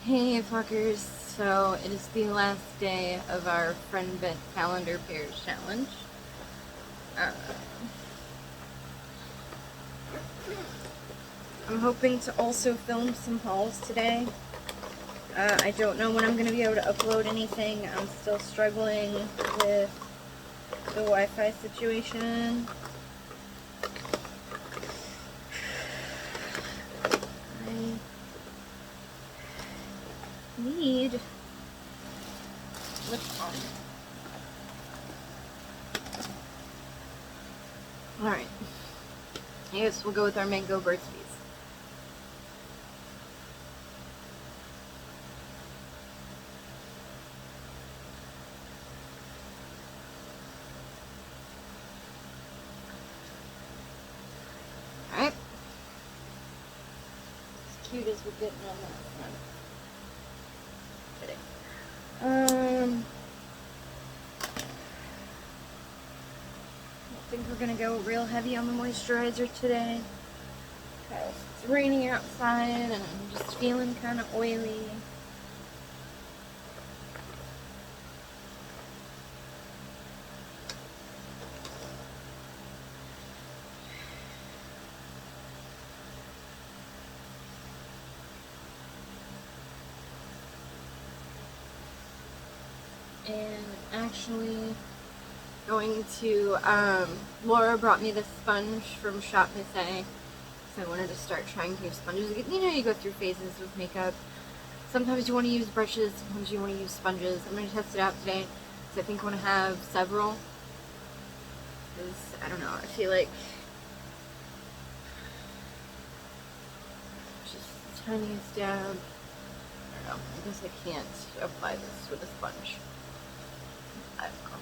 Hey fuckers, so it is the last day of our FriendVent calendar pairs challenge. Uh, I'm hoping to also film some hauls today. I don't know when I'm going to be able to upload anything. I'm still struggling with the Wi-Fi situation. I need lip balm. Alright. I guess we'll go with our mango Burt's Bees. Alright. As cute as we're getting on that one. Kidding. I think we're gonna go real heavy on the moisturizer today because it's raining outside and I'm just feeling kind of oily. And actually going to, Laura brought me this sponge from Shop Miss A, so I wanted to start trying new sponges. You know, you go through phases with makeup. Sometimes you want to use brushes, sometimes you want to use sponges. I'm going to test it out today, so I think I want to have several, because, I don't know, I feel like just the tiniest dab. I don't know, I guess I can't apply this with a sponge. I don't know.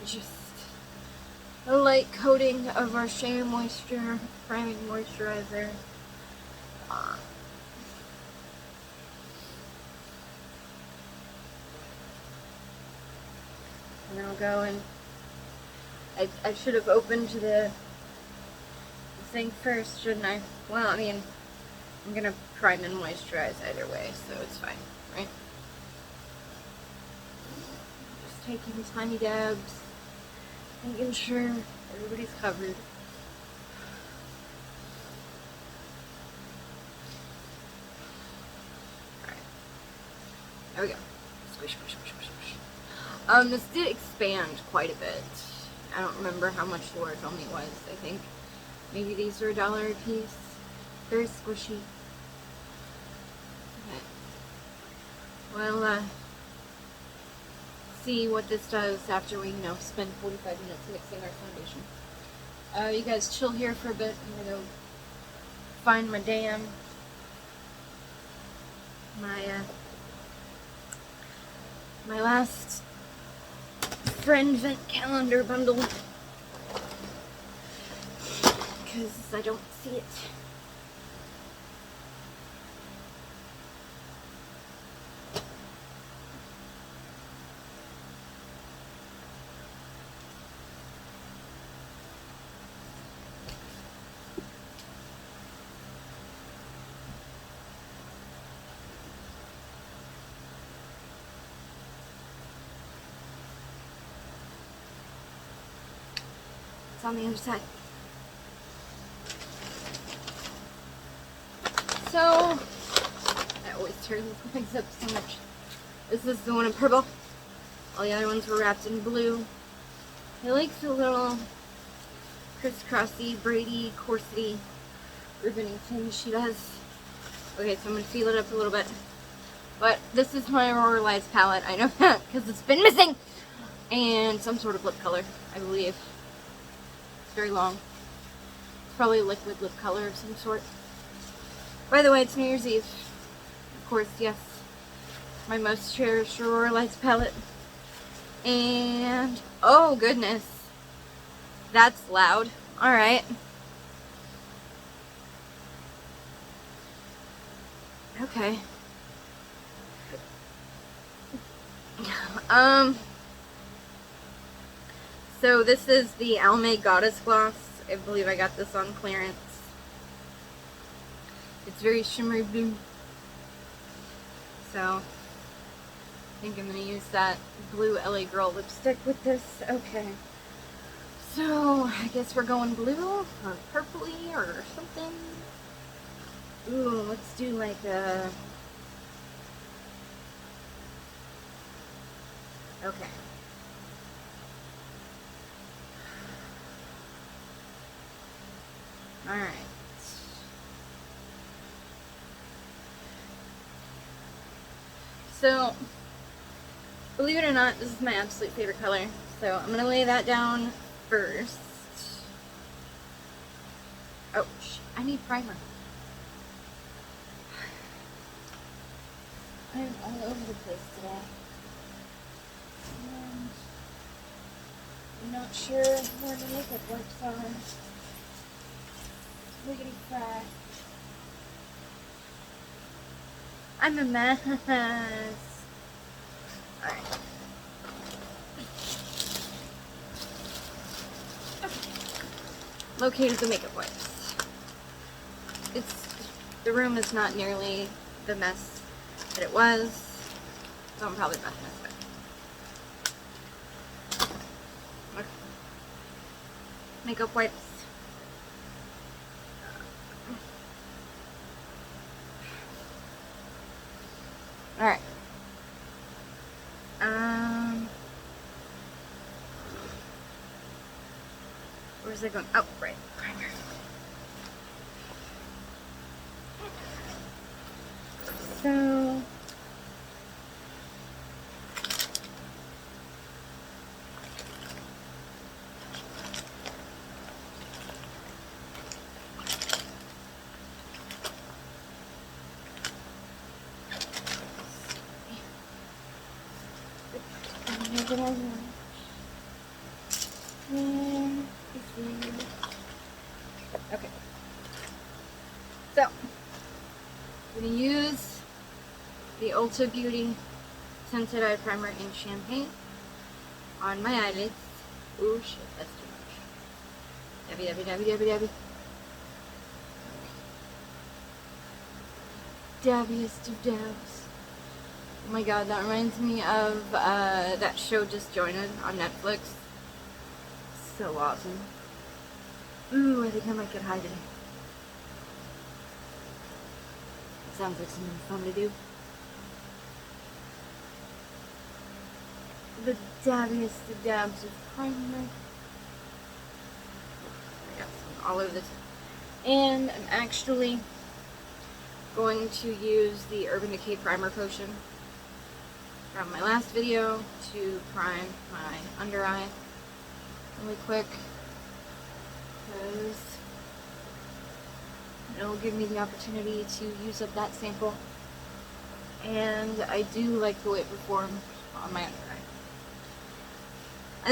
Just a light coating of our Shea Moisture Priming Moisturizer. And then I'll go and I should have opened the thing first, shouldn't I? Well, I mean, I'm gonna prime and moisturize either way, so it's fine, right? Just taking tiny dabs, making sure everybody's covered. Alright. There we go. Squish, squish, squish, squish, squish. This did expand quite a bit. I don't remember how much Laura told me it was. I think maybe these are $1 a piece. Very squishy. Okay. Well, see what this does after we, spend 45 minutes mixing our foundation. You guys chill here for a bit. I'm gonna go find my my last FriendVent calendar bundle, because I don't see it. It's on the other side. So, I always tear these things up so much. This is the one in purple. All the other ones were wrapped in blue. I like the little crisscrossy, braidy, corsety, ribbony thing she does. Okay, so I'm going to feel it up a little bit. But this is my Aurora Lights palette. I know that because it's been missing. And some sort of lip color, I believe. It's very long. It's probably liquid lip color of some sort. By the way, it's New Year's Eve. Of course, yes. My most cherished Aurora Lights palette. And, oh goodness. That's loud. Alright. Okay. So this is the Almay Goddess Gloss. I believe I got this on clearance. It's very shimmery blue. So I think I'm going to use that blue LA Girl lipstick with this. Okay. So I guess we're going blue or purpley or something. Ooh, let's do like a... Okay. Alright. So, believe it or not, this is my absolute favorite color. So I'm going to lay that down first. Oh, I need primer. I'm all over the place today. And I'm not sure where the makeup wipes are. Wiggity frack. I'm a mess. Alright. Located the makeup wipes. The room is not nearly the mess that it was, so I'm probably not gonna mess it. Okay. Makeup wipes. Alright. Where's it going? Oh, right. Primer. So okay. So I'm gonna use the Ulta Beauty Tinted Eye Primer in Champagne on my eyelids. Ooh, shit, that's too much. Dabby. Dabbiest of dabs. Oh my god, that reminds me of that show Disjointed on Netflix. So awesome. Ooh, I think I might get high today. Sounds like something fun to do. The dabbiest of dabs of primer. I got some all over this. And I'm actually going to use the Urban Decay Primer Potion from my last video to prime my under eye really quick, because it'll give me the opportunity to use up that sample, and I do like the way it performs on my under eye. I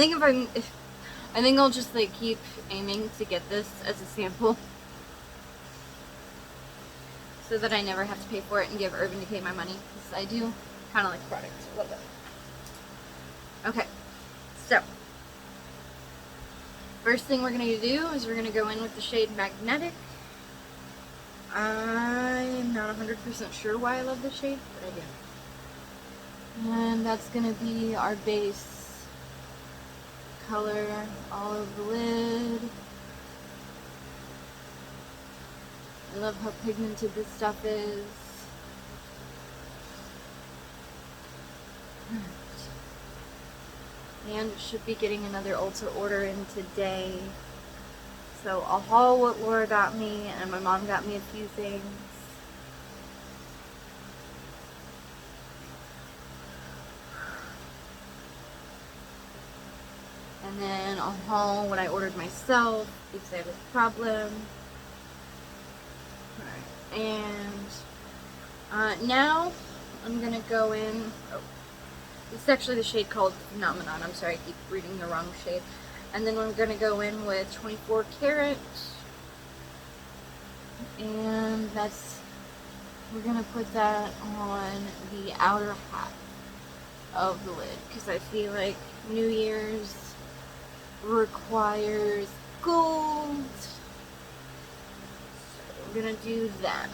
think I'll just like keep aiming to get this as a sample, so that I never have to pay for it and give Urban Decay my money, because I do kind of like the product a little bit. Okay, so first thing we're going to do is we're going to go in with the shade Magnetic. I'm not 100% sure why I love this shade, but I do. And that's going to be our base color all over the lid. I love how pigmented this stuff is. And should be getting another Ulta order in today. So I'll haul what Laura got me, and my mom got me a few things. And then I'll haul what I ordered myself because I have a problem. Alright, and now I'm gonna go in. Oh, this is actually the shade called Phenomenon. I'm sorry, I keep reading the wrong shade. And then I'm gonna go in with 24 Karat, and we're gonna put that on the outer half of the lid, because I feel like New Year's requires gold. So we're gonna do that.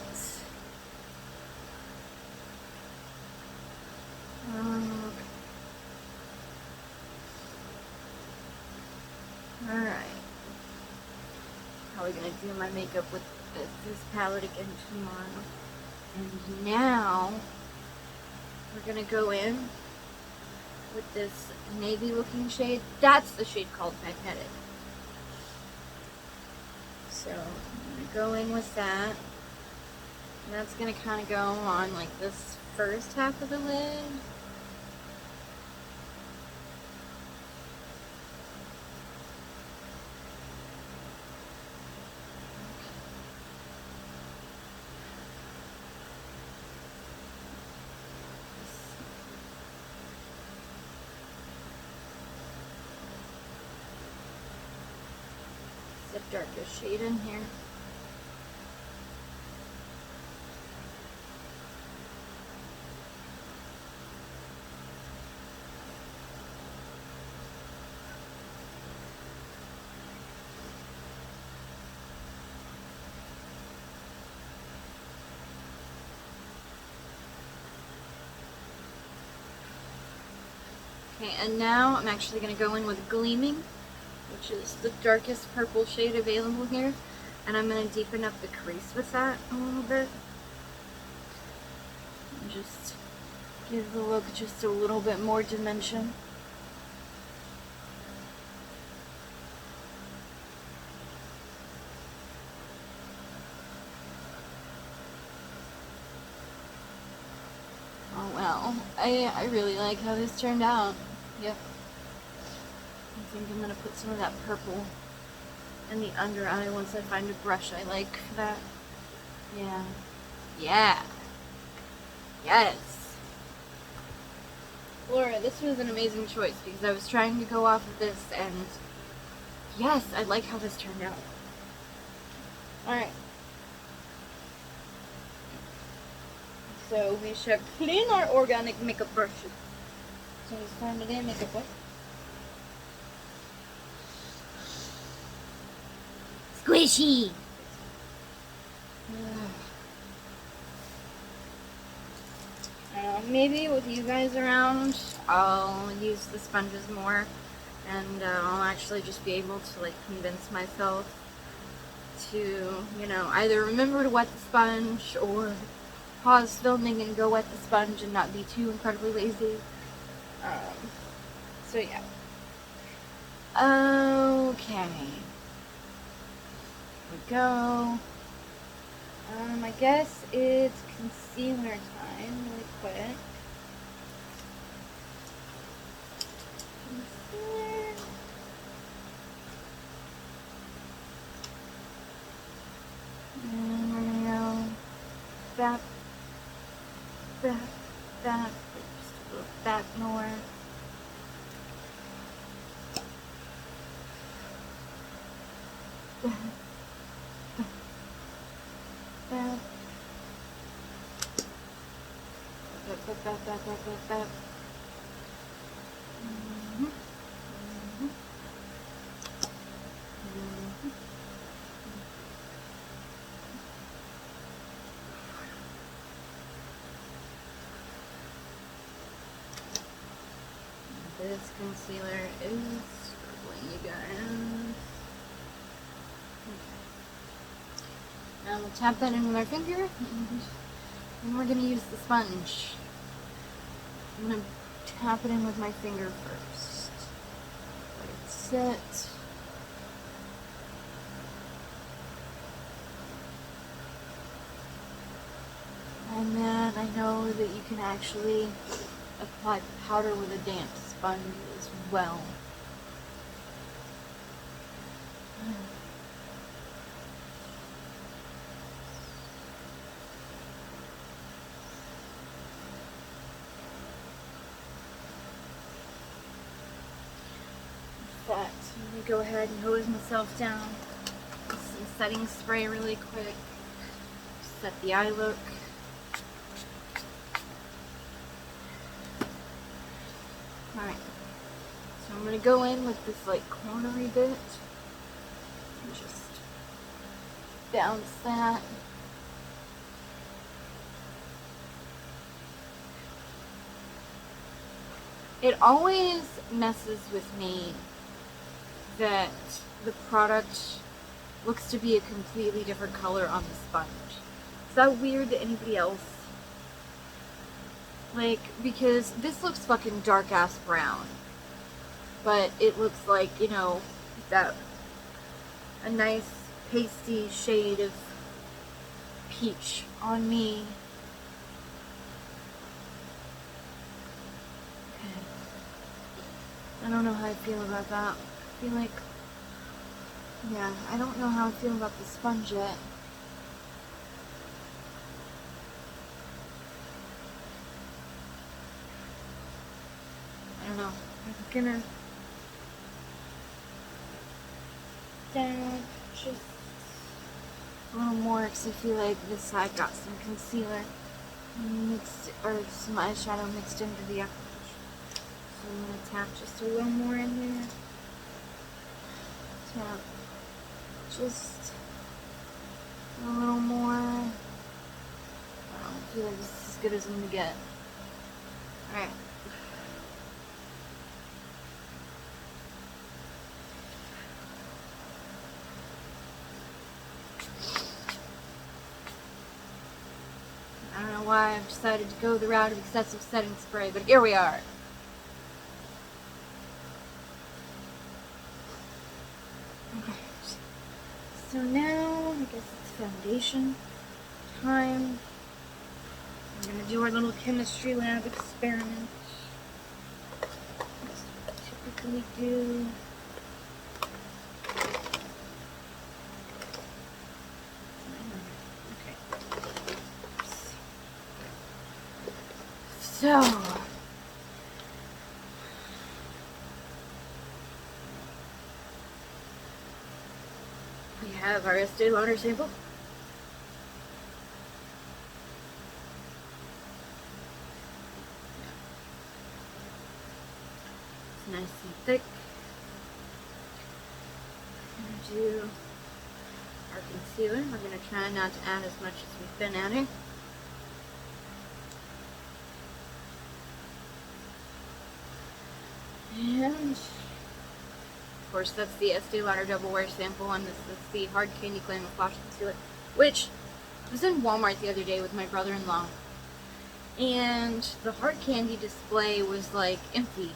probably going to do my makeup with this palette again tomorrow. And now we're going to go in with this navy looking shade. That's the shade called Magnetic. So I'm going to go in with that. And that's going to kind of go on like this first half of the lid. The darkest shade in here. Okay, and now I'm actually going to go in with Gleaming, which is the darkest purple shade available here. And I'm going to deepen up the crease with that a little bit. And just give the look just a little bit more dimension. Oh well, I really like how this turned out. Yep. I think I'm going to put some of that purple in the under eye once I find a brush I like for that. Yeah. Yeah. Yes. Laura, this was an amazing choice because I was trying to go off of this and yes, I like how this turned out. Alright. So we should clean our organic makeup brushes. So it's time to do makeup what? Squishy! Maybe with you guys around, I'll use the sponges more, and I'll actually just be able to like convince myself to, you know, either remember to wet the sponge or pause filming and go wet the sponge and not be too incredibly lazy. So yeah. Okay. Here we go. I guess it's concealer time really quick. Concealer. And we're gonna go back, back, back, just a little back more. Back, back, back, back, back, back, back, back. This concealer is struggling, you guys. Okay. Now we'll tap that in with our finger, and we're going to use the sponge. I'm going to tap it in with my finger first. Let it sit. And then I know that you can actually apply powder with a damp sponge as well. But let me go ahead and hose myself down with some setting spray really quick. Set the eye look. Alright, so I'm going to go in with this like cornery bit and just bounce that. It always messes with me that the product looks to be a completely different color on the sponge. Is that weird to anybody else? Like, because this looks fucking dark ass brown. But it looks like, you know, that a nice pasty shade of peach on me. Okay. I don't know how I feel about that. I feel like, yeah, I don't know how I feel about the sponge yet. I don't know. I'm gonna dab just a little more because I feel like this side got some concealer mixed, or some eyeshadow mixed into the application. So I'm gonna tap just a little more in there. Tap just a little more. I feel like this is as good as I'm gonna get. Alright. I don't know why I've decided to go the route of excessive setting spray, but here we are. Okay. So now, I guess it's foundation time. We're gonna do our little chemistry lab experiment. That's what we typically do. So, we have our Estee Lauder sample. It's nice and thick. We're going to do our concealer. We're going to try not to add as much as we've been adding. And, of course, that's the Estee Lauder Double Wear sample, and this is the Hard Candy Glam and Flash Concealer, which I was in Walmart the other day with my brother-in-law, and the Hard Candy display was, like, empty,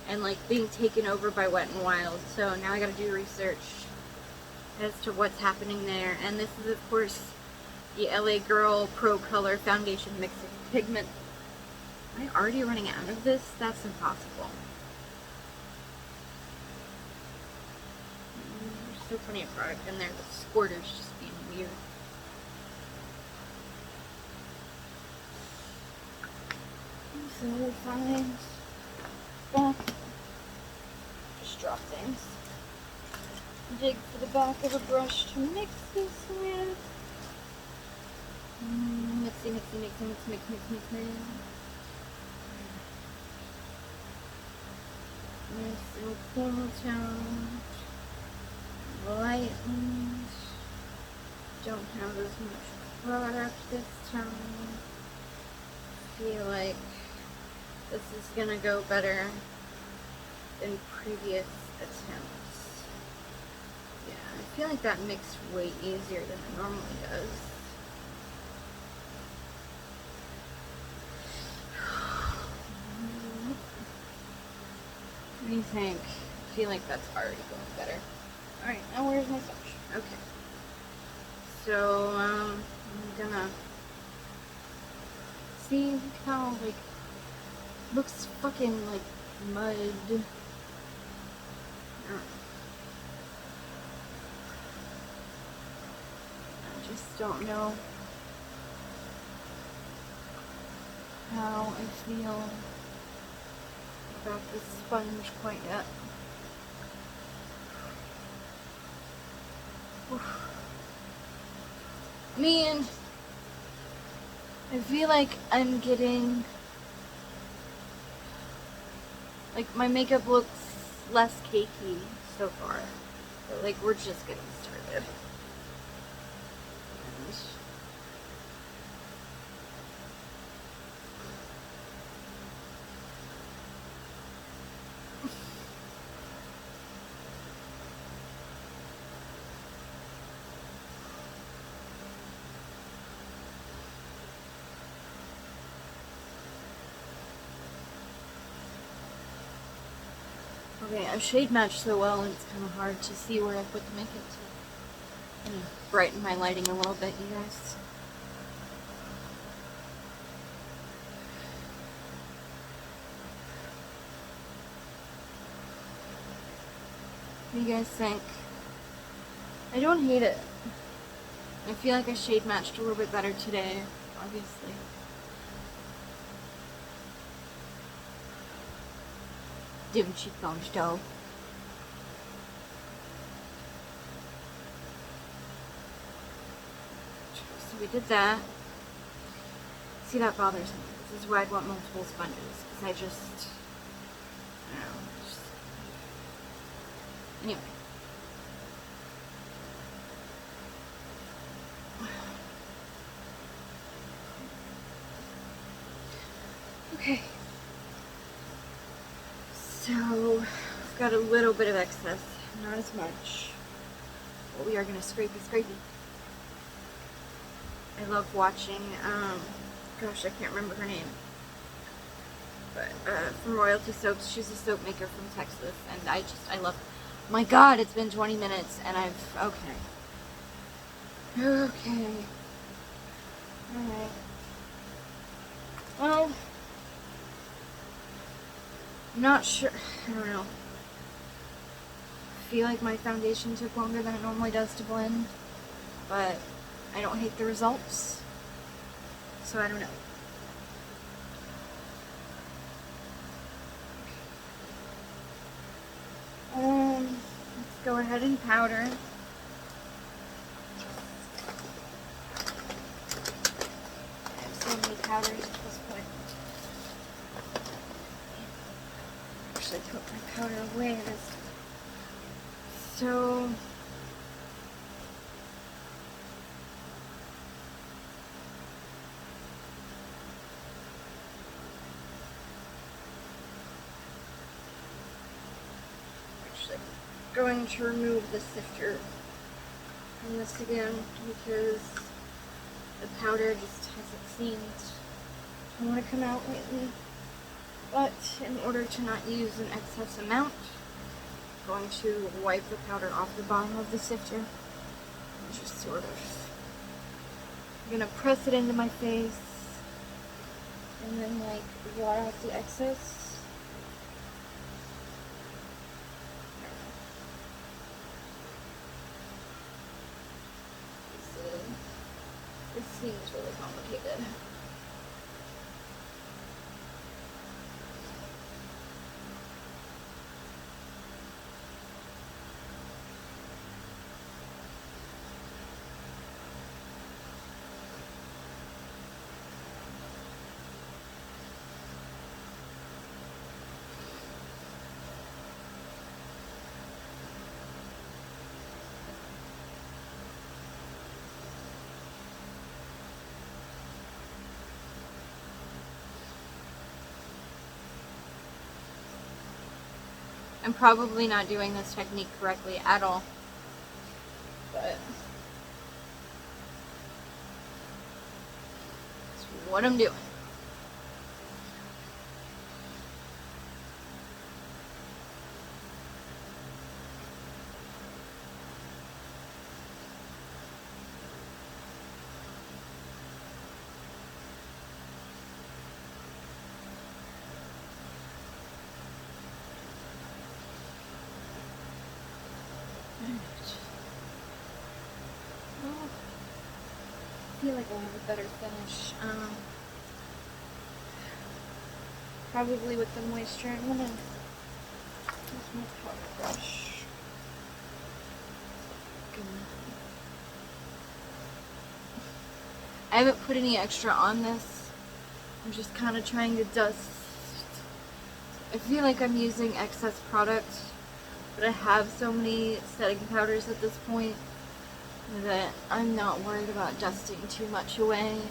and, like, being taken over by Wet n Wild, so now I gotta do research as to what's happening there, and this is, of course, the LA Girl Pro Color Foundation Mixing Pigment. Am I already running out of this? That's impossible. There's still plenty of product in there. The squirter's just being weird. So we'll find back. Just drop things. Dig for the back of a brush to mix this with. Mixy, mixy, mixy, mix, mix, mix, mix, mix. Nice and cool tone. Lightened. Don't have as much product this time. Feel like this is gonna go better than previous attempts. Yeah, I feel like that mixed way easier than it normally does. What do you think? I feel like that's already going better. Alright, now where's my sponge? Okay. So, I'm gonna see how, like, looks fucking like mud. I just don't know how I feel about this sponge quite yet. I mean, I feel like I'm getting, like, my makeup looks less cakey so far, but, like, we're just getting started. Okay, I shade match so well, and it's kind of hard to see where I put the makeup to kind of brighten my lighting a little bit, you guys. What do you guys think? I don't hate it. I feel like I shade matched a little bit better today, obviously. Doing cheekbones though. So we did that. See, that bothers me. This is why I'd want multiple sponges, because I don't know, anyway. Okay. So, we've got a little bit of excess, not as much. But we are going to scrape it. I love watching, gosh, I can't remember her name. But, from Royalty Soaps, she's a soap maker from Texas, and I love her. My God, it's been 20 minutes, and okay. Alright. Well, I'm not sure, I don't know. I feel like my foundation took longer than it normally does to blend, but I don't hate the results, so I don't know. Let's go ahead and powder. I have so many powders at this point. Actually, put my powder away. So going to remove the sifter from this again because the powder just hasn't seemed to want to come out lately. But in order to not use an excess amount, I'm going to wipe the powder off the bottom of the sifter and just sort of, I'm going to press it into my face and then like blot out the excess. This seems really complicated. I'm probably not doing this technique correctly at all, but that's what I'm doing. I feel like I'll have a better finish. Probably with the moisture. I'm gonna use my powder brush. I haven't put any extra on this. I'm just kind of trying to dust. I feel like I'm using excess product, but I have so many setting powders at this point that I'm not worried about dusting too much away,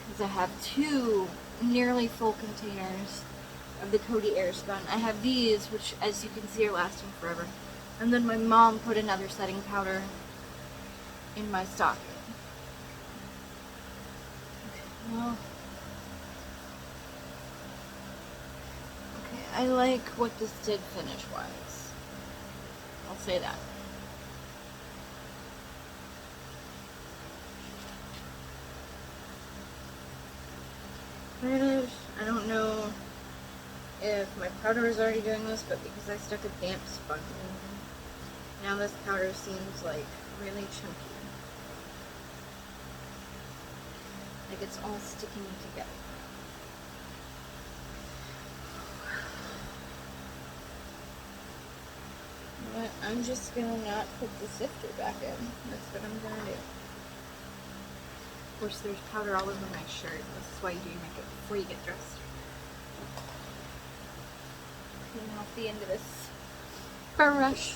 because I have 2 nearly full containers of the Cody Airspun. I have these, which as you can see are lasting forever, and then my mom put another setting powder in my stocking. Okay, well, okay, I like what this did finish-wise. I'll say that. I don't know if my powder is already doing this, but because I stuck a damp sponge in, now this powder seems like really chunky. Like it's all sticking together. But I'm just gonna not put the sifter back in. That's what I'm gonna do. Of course, there's powder all over my shirt. This is why you do your makeup before you get dressed. Clean off the end of this brush.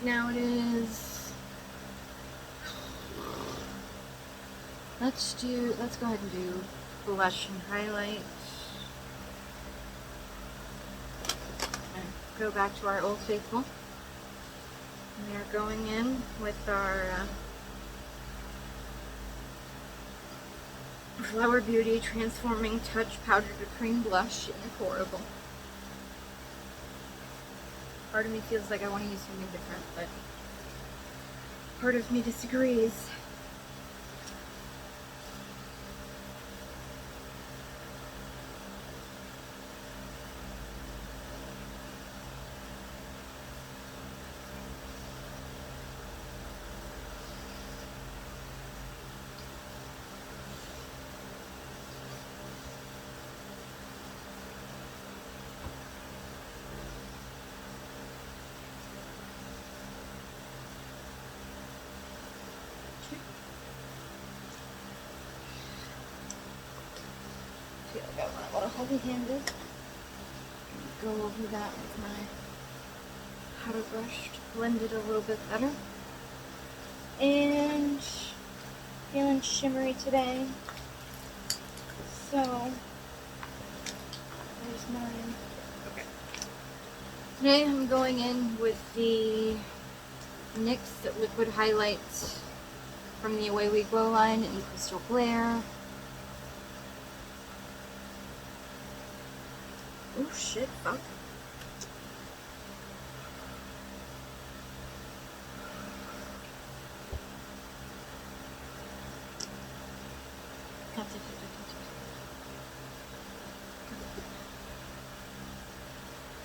Now it is. Let's go ahead and do blush and highlight. And go back to our Old Faithful. We are going in with our Flower Beauty Transforming Touch Powder to Cream Blush in Horrible. Part of me feels like I want to use something different, but part of me disagrees. I feel like I want a little heavy-handed. Go over that with my powder brush to blend it a little bit better. And feeling shimmery today. So there's mine. Okay. Today I'm going in with the NYX Liquid Highlight from the Away We Glow line in Crystal Glare. Oh shit, fuck.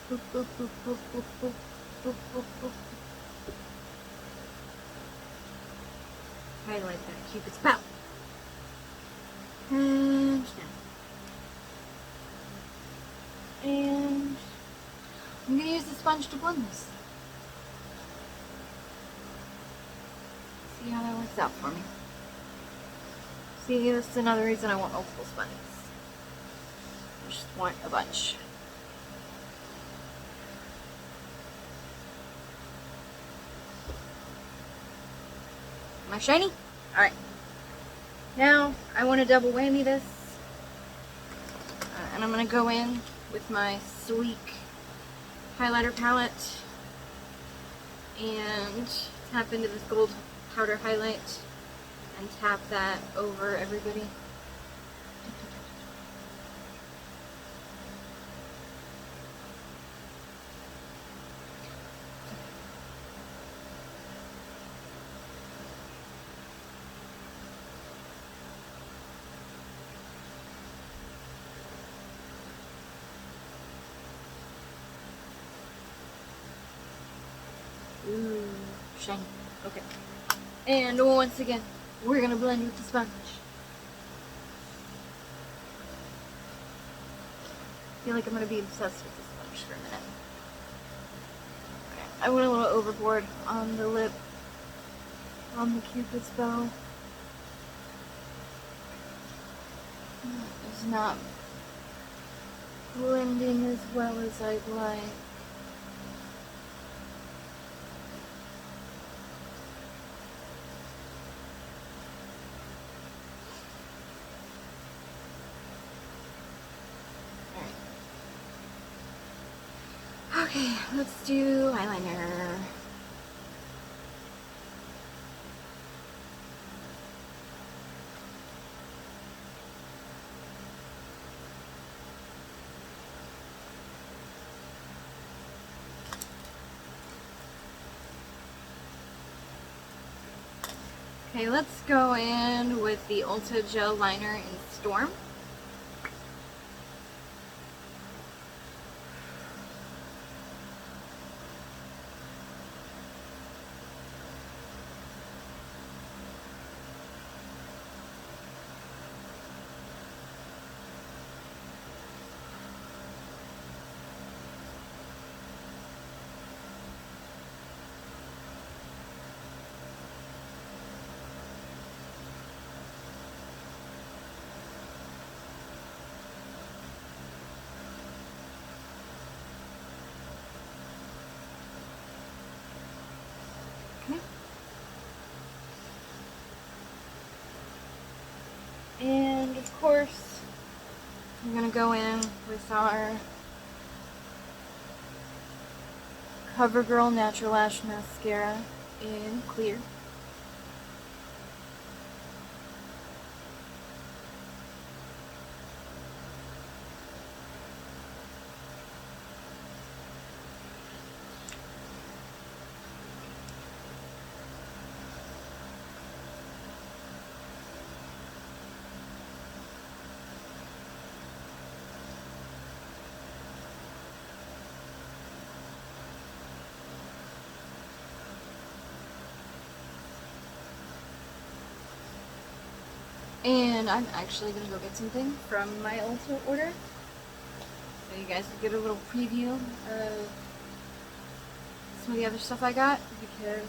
Boop, boop, boop, boop, boop, boop, boop, boop, boop. Highlight that Cupid's bow. And I'm gonna use the sponge to blend this. See how that works out for me. See, this is another reason I want multiple sponges. I just want a bunch. Am I shiny? Alright. Now, I want to double whammy this. And I'm going to go in with my Sleek highlighter palette and tap into this gold powder highlight and tap that over everybody. Ooh, shiny. Okay. And once again, we're gonna blend with the sponge. I feel like I'm gonna be obsessed with the sponge for a minute. Okay. I went a little overboard on the lip, on the Cupid's bow. It's not blending as well as I'd like. Okay, let's do eyeliner. Okay, let's go in with the Ulta Gel Liner in Storm. Okay. And of course, I'm gonna go in with our CoverGirl Natural Lash Mascara in Clear. And I'm actually gonna go get something from my Ulta order, so you guys can get a little preview of some of the other stuff I got, because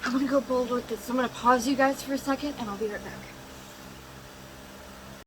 I'm gonna go bold with this. So I'm gonna pause you guys for a second and I'll be right back.